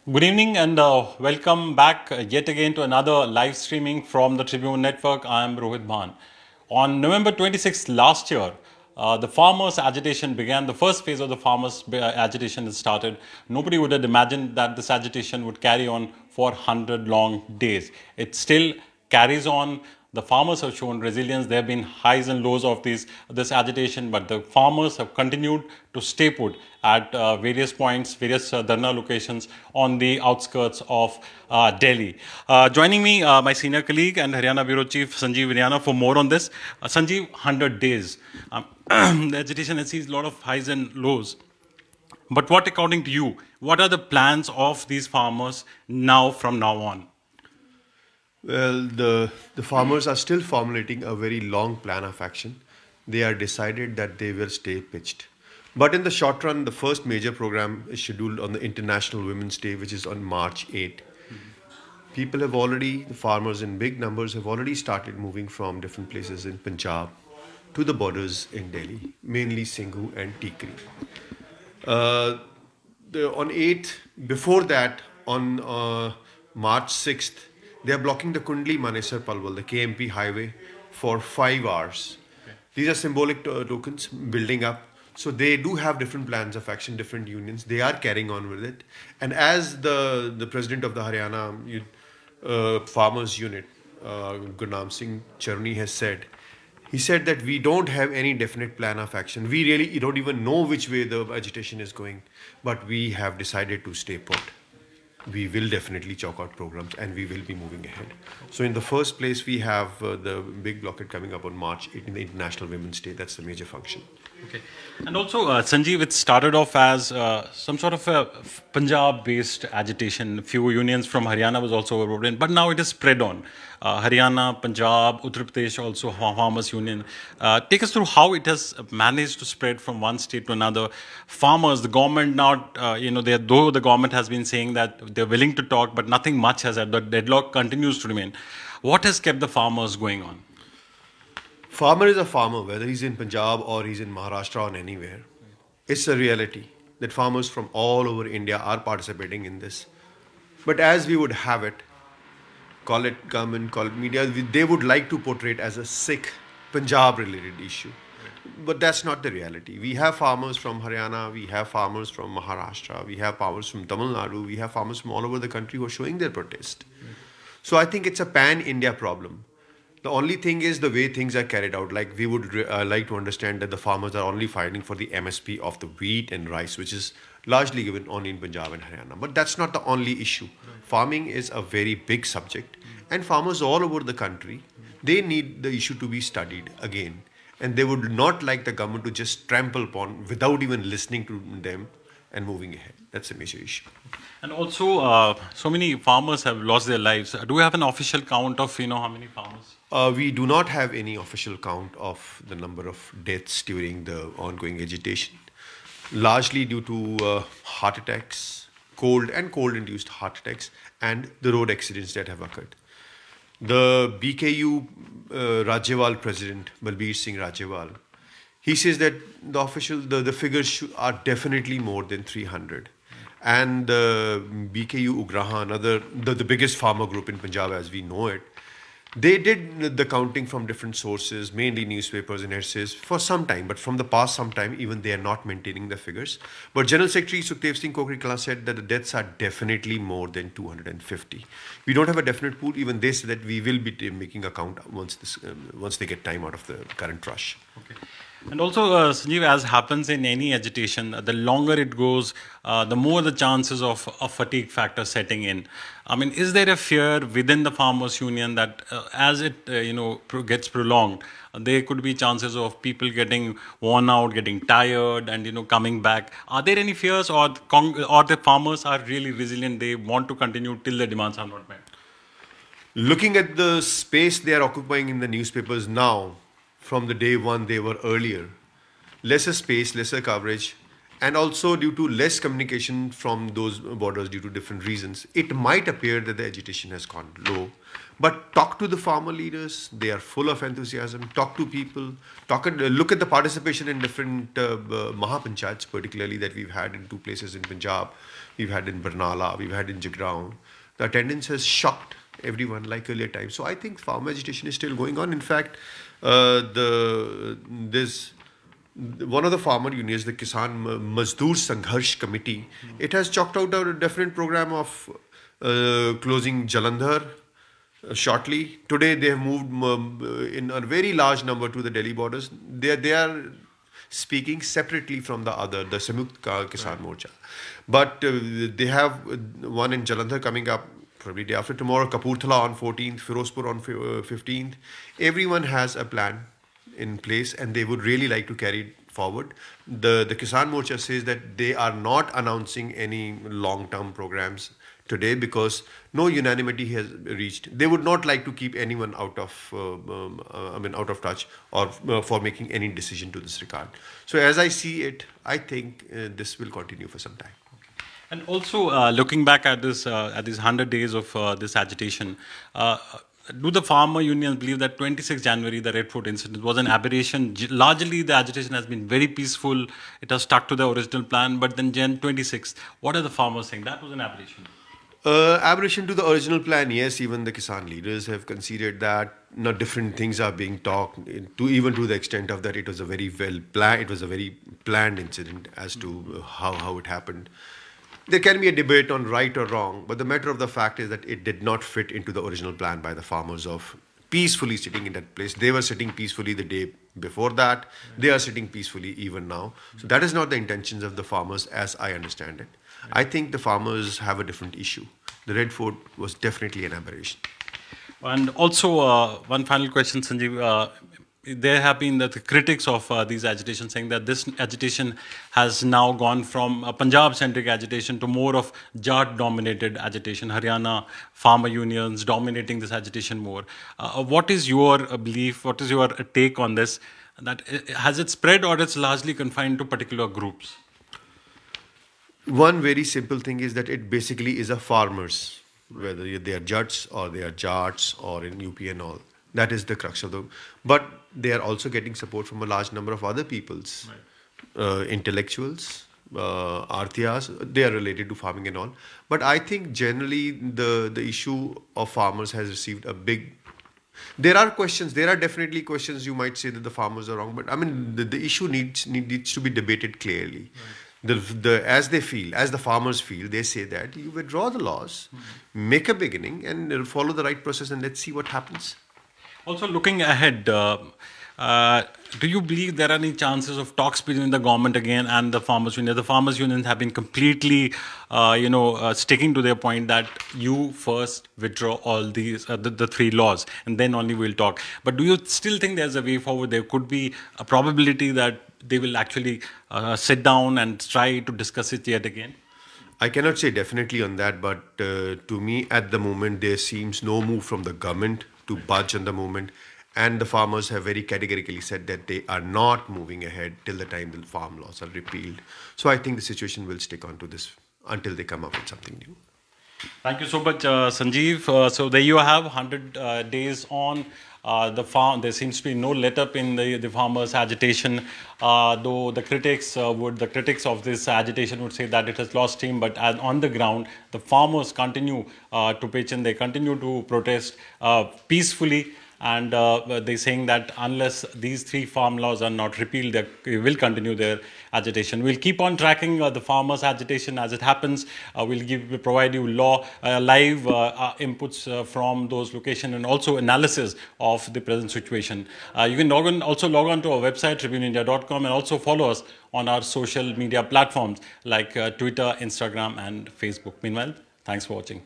Good evening and welcome back yet again to another live streaming from the Tribune Network. I am Rohit Bhan. On November 26th last year, the farmers' agitation began. The first phase of the farmers' agitation has started. Nobody would have imagined that this agitation would carry on for 100 long days. It still carries on. The farmers have shown resilience. There have been highs and lows of this agitation, but the farmers have continued to stay put at various points, various dharna locations on the outskirts of Delhi. Joining me, my senior colleague and Haryana Bureau Chief Sanjeev Haryana for more on this. Sanjeev, 100 days. The agitation has seen a lot of highs and lows. But what, according to you, what are the plans of these farmers now from now on? Well, the farmers are still formulating a very long plan of action. They are decided that they will stay pitched. But in the short run, the first major program is scheduled on the International Women's Day, which is on March 8. People have already, the farmers in big numbers have already started moving from different places in Punjab to the borders in Delhi, mainly Singhu and Tikri. On 8th, before that, on March 6th, they are blocking the Kundli Manesar Palwal, the KMP highway, for 5 hours. Okay. These are symbolic tokens building up. So they do have different plans of action, different unions. They are carrying on with it. And as the president of the Haryana Farmers Unit, Gurnam Singh Charni, has said, he said that we don't have any definite plan of action. We really don't even know which way the agitation is going, but we have decided to stay put. We will definitely chalk out programs and we will be moving ahead. So in the first place, we have the big blockade coming up on March 18, the International Women's Day. That's the major function. Okay. And also, Sanjeev, it started off as some sort of a Punjab-based agitation. A few unions from Haryana was also overrun, but now it is spread on. Haryana, Punjab, Uttar Pradesh, also Farmers Union. Take us through how it has managed to spread from one state to another. Farmers, the government now, though the government has been saying that they're willing to talk, but nothing much has happened. The deadlock continues to remain. What has kept the farmers going on? Farmer is a farmer, whether he's in Punjab or he's in Maharashtra or anywhere. It's a reality that farmers from all over India are participating in this. But as we would have it, call it government, call it media, they would like to portray it as a Sikh Punjab-related issue. But that's not the reality. We have farmers from Haryana, we have farmers from Maharashtra, we have farmers from Tamil Nadu, we have farmers from all over the country who are showing their protest. So I think it's a pan-India problem. The only thing is the way things are carried out. Like we would like to understand that the farmers are only fighting for the MSP of the wheat and rice, which is largely given only in Punjab and Haryana. But that's not the only issue. Farming is a very big subject, and farmers all over the country, they need the issue to be studied again. And they would not like the government to just trample upon without even listening to them and moving ahead. That's a major issue. And also, so many farmers have lost their lives. Do we have an official count of, how many farmers? We do not have any official count of the number of deaths during the ongoing agitation, largely due to heart attacks, cold-induced heart attacks, and the road accidents that have occurred. The BKU Rajewal president, Balbir Singh Rajewal, he says that the figures are definitely more than 300. And the BKU Ugrahan, the biggest farmer group in Punjab as we know it, they did the counting from different sources, mainly newspapers and essays, for some time. But from the past some time, even they are not maintaining the figures. But General Secretary Sukhdev Singh Kokri Kala said that the deaths are definitely more than 250. We don't have a definite pool. Even they said that we will be making a count once they get time out of the current rush. Okay. And also, Sanjeev, as happens in any agitation, the longer it goes, the more the chances of a fatigue factor setting in. I mean, is there a fear within the farmers' union that as it gets prolonged, there could be chances of people getting worn out, getting tired, and coming back? Are there any fears, or the farmers are really resilient? They want to continue till the demands are not met. Looking at the space they are occupying in the newspapers now, from the day one they were earlier, lesser space, lesser coverage, and also due to less communication from those borders due to different reasons, it might appear that the agitation has gone low. But talk to the farmer leaders; they are full of enthusiasm. Talk to people. Look at the participation in different Mahapanchayats, particularly that we've had in two places in Punjab. We've had in Barnala, we've had in Jagraon. The attendance has shocked everyone like earlier times. So I think farmer agitation is still going on. In fact, there's one of the farmer unions, the Kisan Mazdoor Sangharsh Committee, it has chalked out a definite program of closing Jalandhar shortly. Today they have moved in a very large number to the Delhi borders. They are speaking separately from the Samyukt Kisan Morcha. But they have one in Jalandhar coming up probably day after tomorrow, Kapurthala on 14th, Firozpur on 15th. Everyone has a plan in place and they would really like to carry it forward. The Kisan Morcha says that they are not announcing any long-term programs today because no unanimity has reached. They would not like to keep anyone out of touch or for making any decision to this regard. So as I see it, I think this will continue for some time. And also, looking back at this, at these 100 days of this agitation, do the farmer unions believe that 26 January, the Red Fort incident, was an aberration? Largely, the agitation has been very peaceful. It has stuck to the original plan. But then Jan 26, what are the farmers saying? That was an aberration. Aberration to the original plan, yes. Even the Kisan leaders have conceded that. Different things are being talked even to the extent of that it was a very well planned. It was a very planned incident as to how it happened. There can be a debate on right or wrong, but the matter of the fact is that it did not fit into the original plan by the farmers of peacefully sitting in that place. They were sitting peacefully the day before that. They are sitting peacefully even now. So that is not the intentions of the farmers as I understand it. I think the farmers have a different issue. The Red Fort was definitely an aberration. And also, one final question, Sanjeev. There have been the critics of these agitations saying that this agitation has now gone from a Punjab-centric agitation to more of Jat-dominated agitation, Haryana farmer unions dominating this agitation more. What is your belief, what is your take on this? That has it spread or it's largely confined to particular groups? One very simple thing is that it basically is a farmers, whether they are Jats or they are Jats or in UP and all. That is the crux of the... But they are also getting support from a large number of other peoples, intellectuals, arthyas. They are related to farming and all. But I think generally the issue of farmers has received a big... There are questions. There are definitely questions you might say that the farmers are wrong. But I mean, the issue needs to be debated clearly. As the farmers feel, they say that you withdraw the laws, make a beginning and follow the right process and let's see what happens. Also, looking ahead, do you believe there are any chances of talks between the government again and the farmers' union? The farmers' unions have been completely, sticking to their point that you first withdraw all these the three laws and then only we'll talk. But do you still think there's a way forward? There could be a probability that they will actually sit down and try to discuss it yet again? I cannot say definitely on that, but to me at the moment there seems no move from the government to budge on the moment, and the farmers have very categorically said that they are not moving ahead till the time the farm laws are repealed. So I think the situation will stick on to this until they come up with something new. Thank you so much, Sanjeev. So there you have 100 days on. The farm, there seems to be no let up in the farmers' agitation, though the critics of this agitation would say that it has lost steam. But on the ground, the farmers continue to pitch and they continue to protest peacefully. And they're saying that unless these three farm laws are not repealed, they will continue their agitation. We'll keep on tracking the farmers' agitation as it happens. We'll provide you live inputs from those locations and also analysis of the present situation. You can log on to our website, tribuneindia.com, and also follow us on our social media platforms like Twitter, Instagram, and Facebook. Meanwhile, thanks for watching.